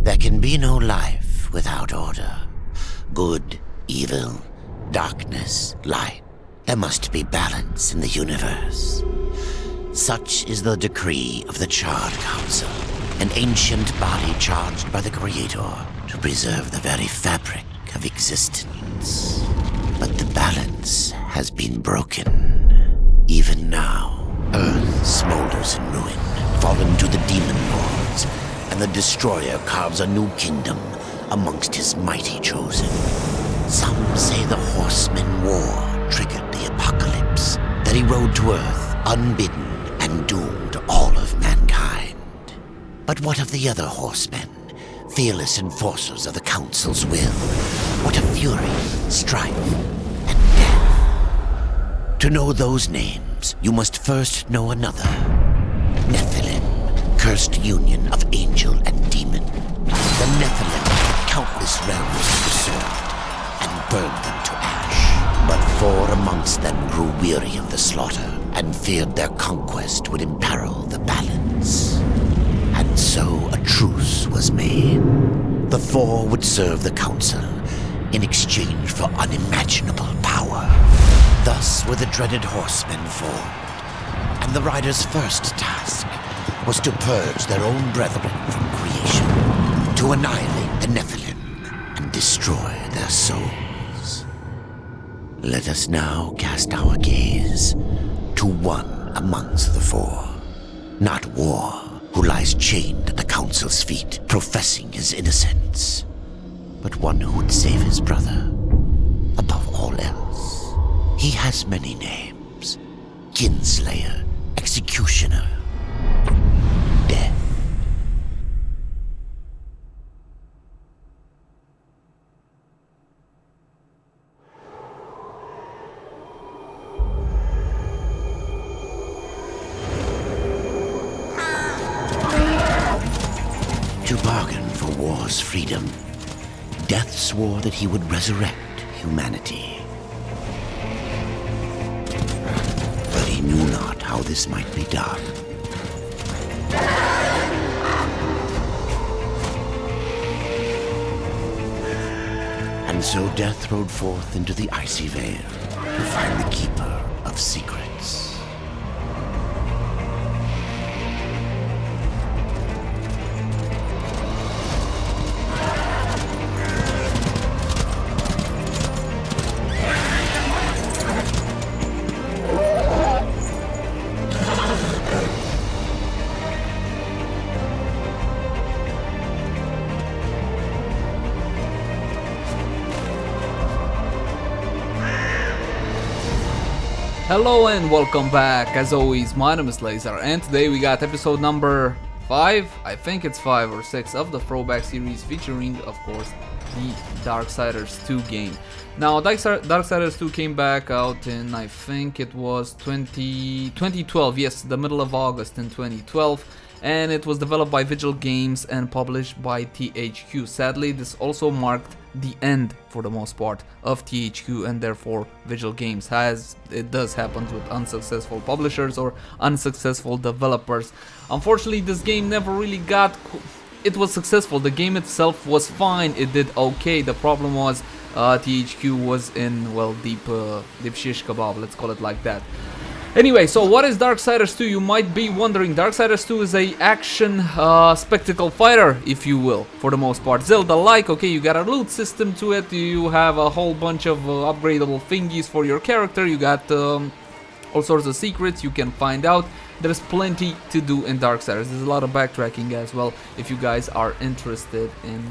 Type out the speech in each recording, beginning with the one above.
There can be no life without order. Good, evil, darkness, light. There must be balance in the universe. Such is the decree of the Charred Council, an ancient body charged by the Creator to preserve the very fabric of existence. But the balance has been broken. Even now, Earth smolders in ruin, fallen to the demon lords, and the Destroyer carves a new kingdom amongst his mighty chosen. Some say the Horseman War triggered the apocalypse, that he rode to Earth unbidden and doomed all of mankind. But what of the other Horsemen, fearless enforcers of the Council's will? What of fury, strife, and death? To know those names, you must first know another. Nephilim, cursed union of angel and demon. The Nephilim took countless realms of the sword and burned them to ash. But 4 amongst them grew weary of the slaughter and feared their conquest would imperil the balance. And so a truce was made. The 4 would serve the Council in exchange for unimaginable power. Thus were the dreaded Horsemen formed, and the riders' first task was to purge their own brethren from creation, to annihilate the Nephilim and destroy their souls. Let us now cast our gaze to one amongst the 4, not War, who lies chained at the Council's feet, professing his innocence, but one who would save his brother above all else. He has many names: Kinslayer, Executioner, Death. To bargain for war's freedom, Death swore that he would resurrect humanity. But he knew not how this might be done. And so Death rode forth into the icy veil to find the Keeper of Secrets. Hello and welcome back. As always, my name is Laser, and today we got episode number 5, I think it's 5 or 6 of the Throwback series, featuring, of course, the Darksiders 2 game. Now, Darksiders 2 came back out in, I think it was 2012, yes, the middle of August in 2012, and it was developed by Vigil Games and published by THQ. Sadly, this also marked the end, for the most part, of THQ and therefore Vigil Games, as it does happen with unsuccessful publishers or unsuccessful developers. Unfortunately, this game never really it was successful. The game itself was fine, it did okay. The problem was THQ was in, well, deep shish kebab, let's call it like that. Anyway, so what is Darksiders 2? You might be wondering. Darksiders 2 is a action spectacle fighter, if you will, for the most part. Zelda-like, okay, you got a loot system to it, you have a whole bunch of upgradable thingies for your character, you got all sorts of secrets you can find out. There's plenty to do in Darksiders. There's a lot of backtracking as well, if you guys are interested in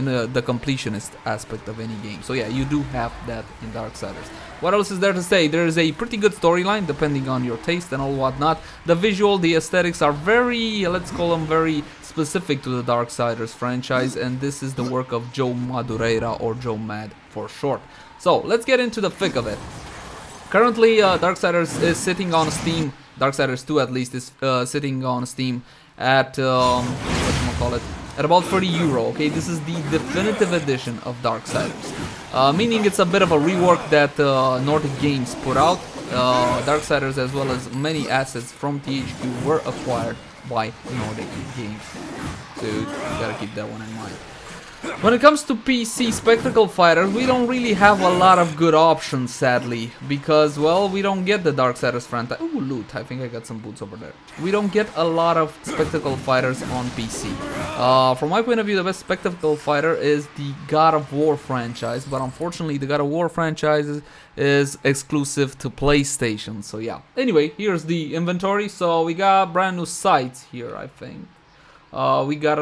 the completionist aspect of any game. So yeah, you do have that in Darksiders. What else is there to say? There is a pretty good storyline, depending on your taste and all whatnot. The visual, the aesthetics are very, let's call them very specific to the Darksiders franchise, and this is the work of Joe Madureira, or Joe Mad for short. So let's get into the thick of it. Currently, Darksiders is sitting on Steam. Darksiders 2 at least is sitting on Steam at at about €30. Okay, this is the definitive edition of Darksiders, meaning it's a bit of a rework that Nordic Games put out. Darksiders as well as many assets from THQ were acquired by Nordic Games. So you gotta keep that one in mind. When it comes to PC Spectacle Fighters, we don't really have a lot of good options, sadly, because, well, we don't get the Darksiders franchise. Ooh, loot. I think I got some boots over there. We don't get a lot of Spectacle Fighters on PC. From my point of view, the best Spectacle Fighter is the God of War franchise, but unfortunately, the God of War franchise is exclusive to PlayStation, so yeah. Anyway, here's the inventory. So we got brand new sights here, I think. We got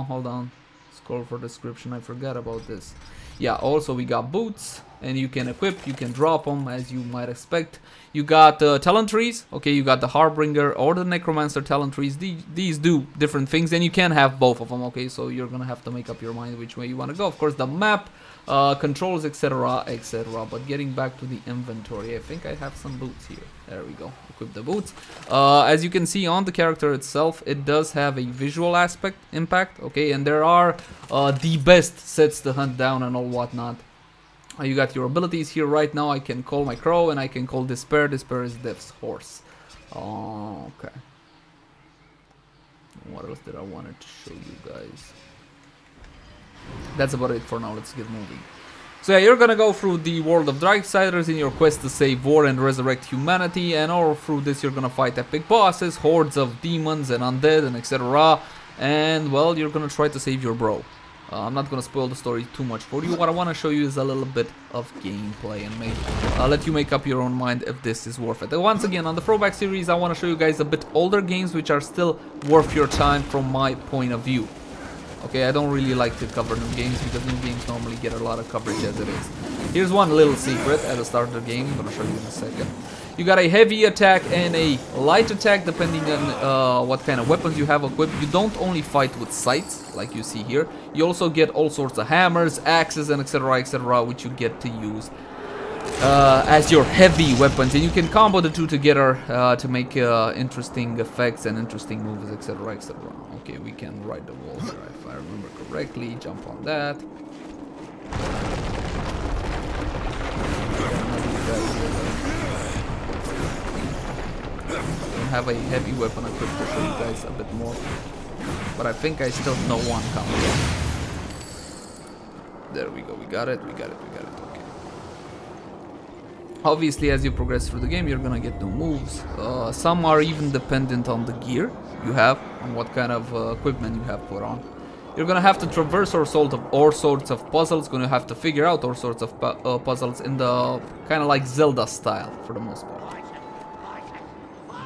hold on. Scroll for description, I forgot about this. Yeah, also we got boots, and you can equip, you can drop them as you might expect. You got talent trees, okay, you got the Harbinger or the Necromancer talent trees. These do different things, and you can have both of them, okay, so you're gonna have to make up your mind which way you want to go. Of course, the map, controls, etc, etc. But getting back to the inventory, I think I have some boots here. There we go, equip the boots. As you can see on the character itself, it does have a visual aspect impact, okay, and there are the best sets to hunt down and all whatnot. You got your abilities here right now. I can call my crow and I can call Despair. Despair is Death's horse. Okay. What else did I wanted to show you guys? That's about it for now. Let's get moving. So yeah, you're gonna go through the world of Darksiders in your quest to save war and resurrect humanity, and all through this you're gonna fight epic bosses, hordes of demons and undead and etc. And well, you're gonna try to save your bro. I'm not gonna spoil the story too much for you. What I want to show you is a little bit of gameplay and let you make up your own mind if this is worth it. And once again, on the Throwback series, I want to show you guys a bit older games which are still worth your time from my point of view. Okay, I don't really like to cover new games because new games normally get a lot of coverage as it is. Here's one little secret at the start of the game. I'm gonna show you in a second. You got a heavy attack and a light attack depending on what kind of weapons you have equipped. You don't only fight with scythes like you see here. You also get all sorts of hammers, axes, and etc, which you get to use as your heavy weapons, and you can combo the two together to make interesting effects and interesting moves, etc. Okay, we can ride the wall here if I remember correctly. Jump on that. I don't have a heavy weapon equipped to show you guys a bit more, but I think I still know one combo. There we go. We got it. Okay. Obviously, as you progress through the game, you're gonna get new moves. Some are even dependent on the gear you have, on what kind of equipment you have put on. You're gonna have to traverse all sorts of puzzles. Gonna have to figure out all sorts of puzzles in the kind of like Zelda style for the most part.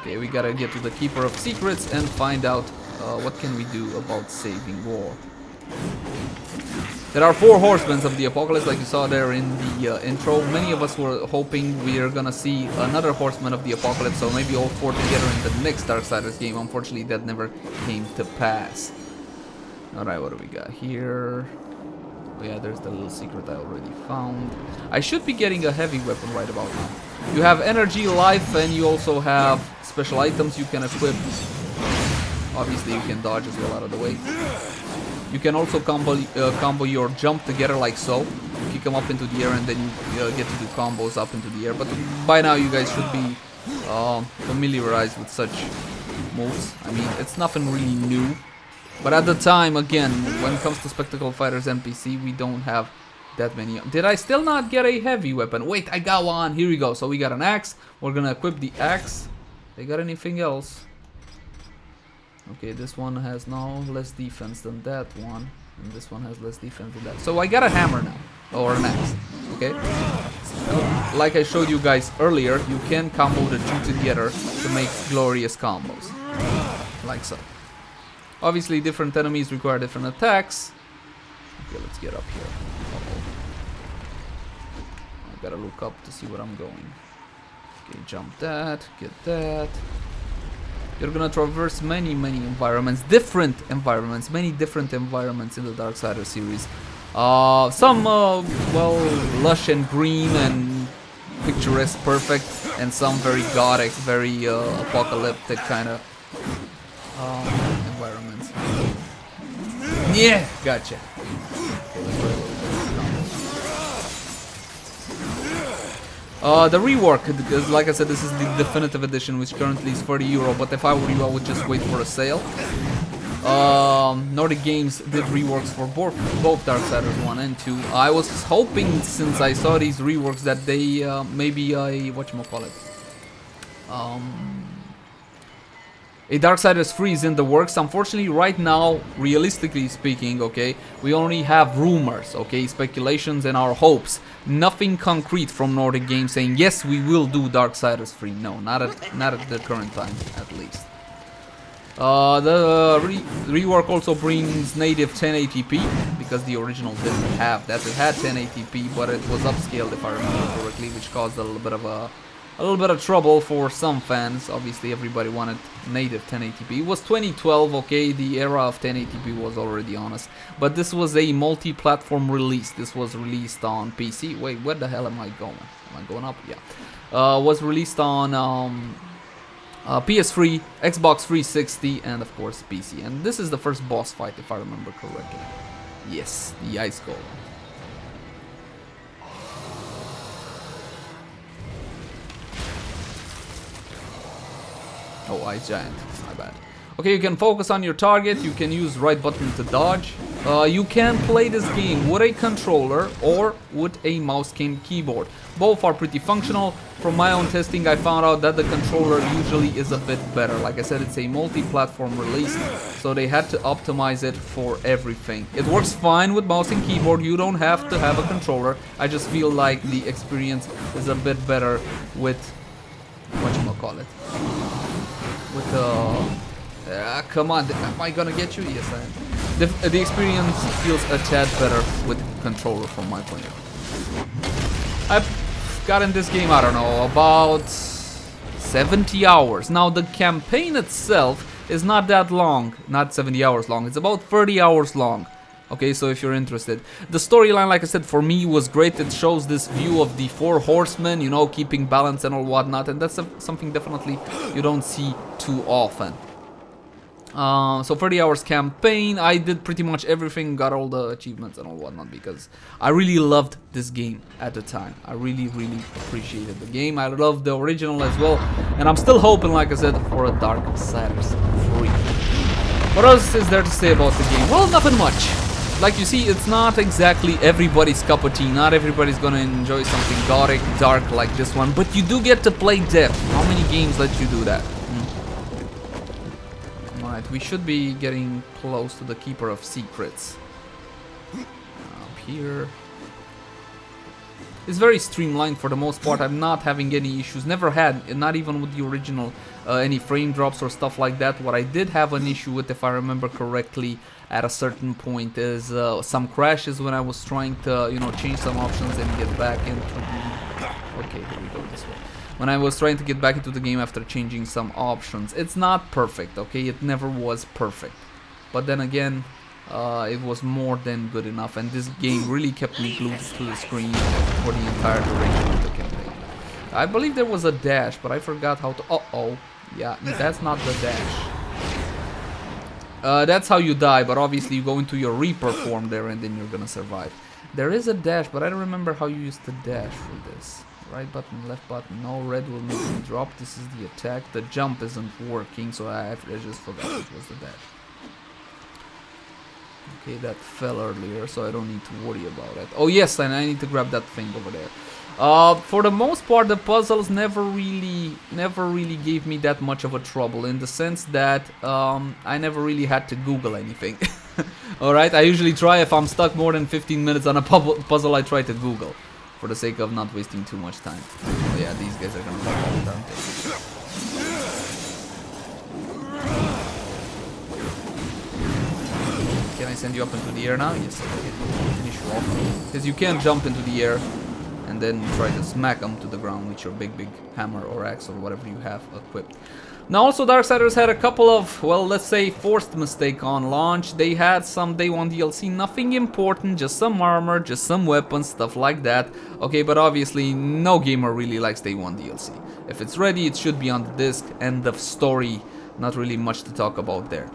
Okay, we gotta get to the Keeper of Secrets and find out what can we do about saving war. There are 4 Horsemen of the Apocalypse, like you saw there in the intro. Many of us were hoping we are gonna see another Horseman of the Apocalypse, so maybe all 4 together in the next Darksiders game. Unfortunately, that never came to pass. Alright, what do we got here? Oh yeah, there's the little secret I already found. I should be getting a heavy weapon right about now. You have energy, life, and you also have special items you can equip. Obviously, you can dodge as well out of the way. You can also combo your jump together like so. You kick them up into the air and then you get to do combos up into the air. But by now you guys should be familiarized with such moves. I mean, it's nothing really new. But at the time, again, when it comes to Spectacle Fighters NPC, we don't have that many. Did I still not get a heavy weapon? Wait, I got one. Here we go. So we got an axe. We're gonna equip the axe. They got anything else? Okay, this one has no less defense than that one, and this one has less defense than that. So I got a hammer now, or an axe. Okay. Like I showed you guys earlier, you can combo the two together to make glorious combos, like so. Obviously, different enemies require different attacks. Okay, let's get up here. I gotta look up to see where I'm going. Okay, jump that, get that. You're gonna traverse many environments, many different environments in the Darksiders series. Some, well, lush and green and picturesque, perfect, and some very gothic, very apocalyptic kind of environments. Yeah, gotcha. The rework, because like I said, this is the definitive edition, which currently is €30, but if I were you, I would just wait for a sale. Nordic Games did reworks for both Darksiders 1 and 2. I was hoping, since I saw these reworks, that they maybe whatchamacallit, a Darksiders 3 is in the works. Unfortunately, right now, realistically speaking, okay, we only have rumors, okay, speculations and our hopes. Nothing concrete from Nordic Games saying, yes, we will do Darksiders 3. No, not at the current time, at least. The rework also brings native 1080p, because the original didn't have that. It had 1080p, but it was upscaled, if I remember correctly, which caused a little bit of trouble for some fans. Obviously, everybody wanted native 1080p. It was 2012, okay, the era of 1080p was already on us. But this was a multi-platform release. This was released on PC. Wait, where the hell am I going? Am I going up? Yeah. Was released on PS3, Xbox 360, and of course PC. And this is the first boss fight, if I remember correctly. Yes, the Ice Golem. Oh, Ice Giant, my bad. Okay, you can focus on your target, you can use right button to dodge. You can play this game with a controller or with a mouse keyboard. Both are pretty functional. From my own testing, I found out that the controller usually is a bit better. Like I said, it's a multi-platform release, so they had to optimize it for everything. It works fine with mouse and keyboard, you don't have to have a controller. I just feel like the experience is a bit better with, whatchamacallit, with come on, am I gonna get you? Yes, I am. The experience feels a tad better with controller from my point of view. I've gotten this game, I don't know, about 70 hours. Now the campaign itself is not that long, not 70 hours long, it's about 30 hours long. Okay, so if you're interested. The storyline, like I said, for me was great. It shows this view of the Four Horsemen, you know, keeping balance and all whatnot, and that's something definitely you don't see too often. So 30 hours campaign, I did pretty much everything, got all the achievements and all whatnot, because I really loved this game at the time. I really appreciated the game. I loved the original as well, and I'm still hoping, like I said, for a Darksiders 3. What else is there to say about the game? Well, nothing much. Like you see, it's not exactly everybody's cup of tea. Not everybody's gonna enjoy something gothic, dark like this one, but you do get to play depth. How many games let you do that? Alright, we should be getting close to the Keeper of Secrets. Up here. It's very streamlined for the most part. I'm not having any issues. Never had, not even with the original, any frame drops or stuff like that. What I did have an issue with, if I remember correctly, at a certain point, is some crashes when I was trying to, you know, change some options and get back into the... Okay, here we go this way. When I was trying to get back into the game after changing some options. It's not perfect, okay? It never was perfect. But then again, it was more than good enough, and this game really kept me glued to the screen for the entire duration of the campaign. I believe there was a dash, but I forgot how to... Uh-oh. Yeah, that's not the dash. That's how you die, but obviously you go into your Reaper form there and then you're gonna survive. There is a dash, but I don't remember how you use the dash for this. Right button, left button, no, red will make me drop. This is the attack. The jump isn't working, so I just forgot it was the dash. Okay, that fell earlier, so I don't need to worry about it. Oh yes, and I need to grab that thing over there. For the most part, the puzzles never really gave me that much of a trouble, in the sense that I never really had to Google anything. Alright, I usually try, if I'm stuck more than 15 minutes on a puzzle, I try to Google, for the sake of not wasting too much time. Oh yeah, these guys are gonna fall all down. Can I send you up into the air now? Yes, I can. Finish you off. Because you can't jump into the air and then try to smack them to the ground with your big hammer or axe or whatever you have equipped. Now also Darksiders had a couple of, well, let's say forced mistake on launch. They had some day one DLC, nothing important, just some armor, just some weapons, stuff like that. Okay, but obviously no gamer really likes day one DLC. If it's ready, it should be on the disc. End of story. Not really much to talk about there.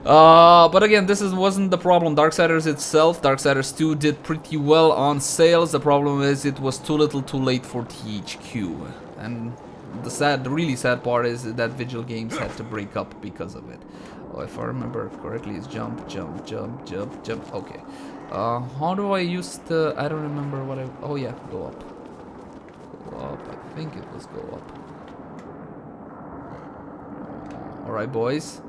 But again, wasn't the problem. Darksiders itself, Darksiders 2 did pretty well on sales. The problem is it was too little too late for THQ. And the really sad part is that Vigil Games had to break up because of it. Oh, if I remember correctly, it's jump, jump, jump, jump, jump. Okay. How do I use the... I don't remember what I... Oh yeah, go up. Go up. I think it was go up. Alright, boys.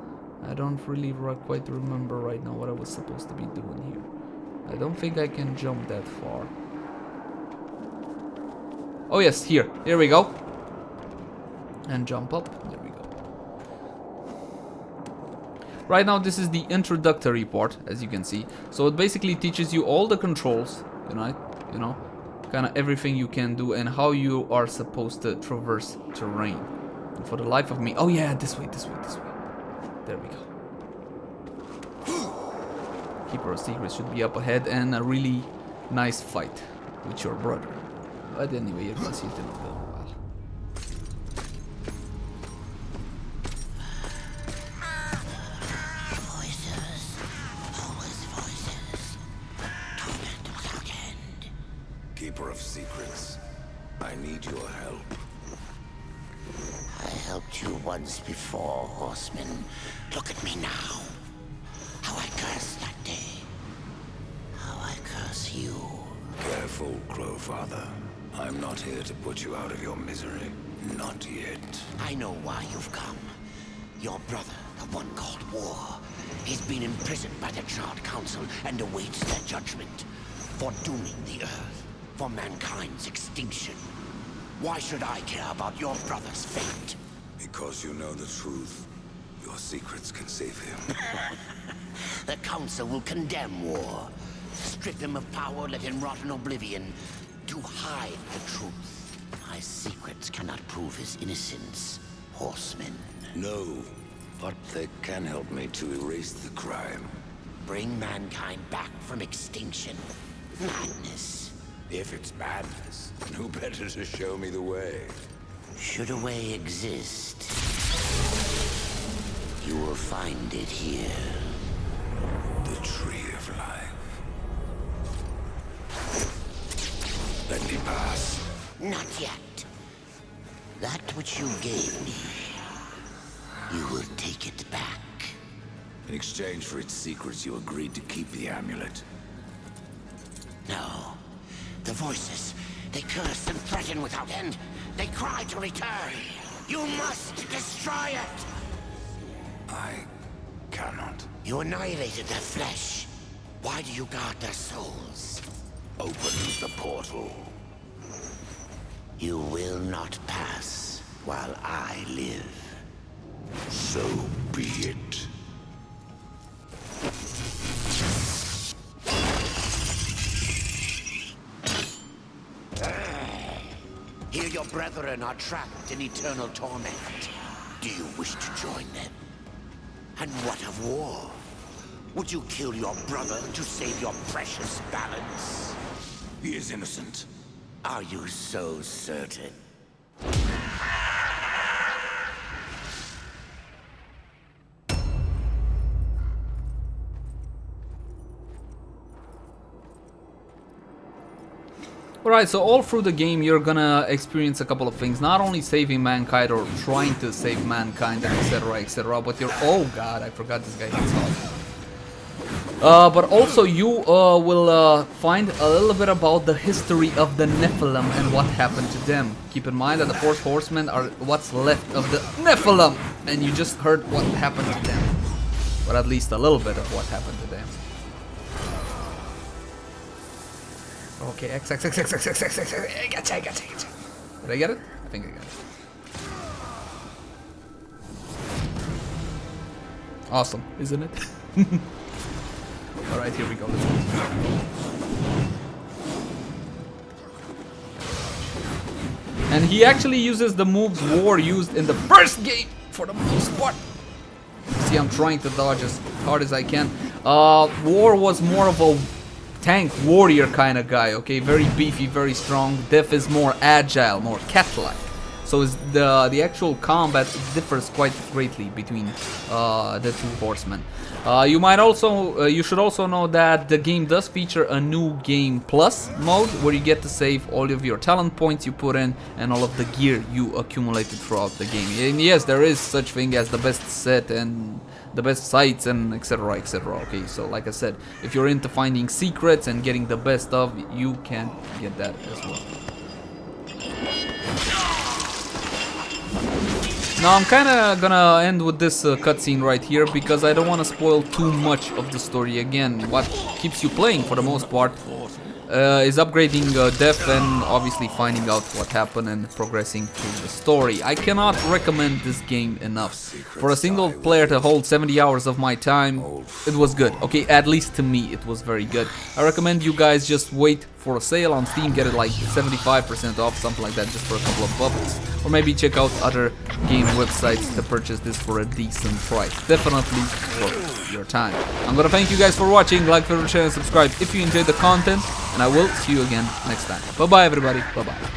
I don't really quite remember right now what I was supposed to be doing here. I don't think I can jump that far. Oh yes, here. Here we go. And jump up. There we go. Right now this is the introductory part, as you can see. So it basically teaches you all the controls, you know, kind of everything you can do and how you are supposed to traverse terrain. And for the life of me... Oh yeah, this way, this way, this way. There we go. Keeper of Secrets should be up ahead and a really nice fight with your brother. But anyway, it was didn't go well. Voices, always voices. Torment without end. Keeper of Secrets, I need your help. I helped you once before, Horseman. Look at me now. How I cursed that day. How I curse you. Careful, Crowfather. I'm not here to put you out of your misery. Not yet. I know why you've come. Your brother, the one called War, he's been imprisoned by the Charred Council and awaits their judgment. For dooming the Earth. For mankind's extinction. Why should I care about your brother's fate? Because you know the truth. Your secrets can save him. The Council will condemn War. Strip him of power, let him rot in oblivion. To hide the truth. My secrets cannot prove his innocence, Horseman. No, but they can help me to erase the crime. Bring mankind back from extinction. Madness. If it's madness, then who better to show me the way? Should a way exist, you will find it here. The Tree of Life. Let me pass. Not yet. That which you gave me, you will take it back. In exchange for its secrets, you agreed to keep the amulet. No. The voices, they curse and threaten without end. They cry to return. You must destroy it! I cannot. You annihilated their flesh. Why do you guard their souls? Open the portal. You will not pass while I live. So be it. Here your brethren are trapped in eternal torment. Do you wish to join them? And what of War? Would you kill your brother to save your precious balance? He is innocent. Are you so certain? Alright, so all through the game you're gonna experience a couple of things. Not only saving mankind or trying to save mankind and etc, but you're... Oh god, I forgot this guy gets hot. But also you will find a little bit about the history of the Nephilim and what happened to them. Keep in mind that the Four Horsemen are what's left of the Nephilim. And you just heard what happened to them. But at least a little bit of what happened to them. Okay, X. I gotcha. Did I get it? I think I got it. Awesome, isn't it? Alright, here we go. Let's go. And he actually uses the moves War used in the first game for the most part. See, I'm trying to dodge as hard as I can. War was more of a tank warrior kind of guy, okay? Very beefy, very strong. Death is more agile, more cat-like. So the actual combat differs quite greatly between the two horsemen. You should also know that the game does feature a new game plus mode where you get to save all of your talent points you put in and all of the gear you accumulated throughout the game. And yes, there is such thing as the best set and the best sights and etc, etc. Okay, so like I said, if you're into finding secrets and getting the best of, you can get that as well. Now I'm kinda gonna end with this cutscene right here because I don't want to spoil too much of the story. Again, what keeps you playing for the most part is upgrading Death and obviously finding out what happened and progressing through the story. I cannot recommend this game enough. For a single player to hold 70 hours of my time, it was good. Okay, at least to me it was very good. I recommend you guys just wait for a sale on Steam, get it like 75% off, something like that, just for a couple of bucks. Or maybe check out other game websites to purchase this for a decent price. Definitely worth your time. I'm gonna thank you guys for watching. Like, favorite, share, and subscribe if you enjoyed the content. And I will see you again next time. Bye bye everybody. Bye bye.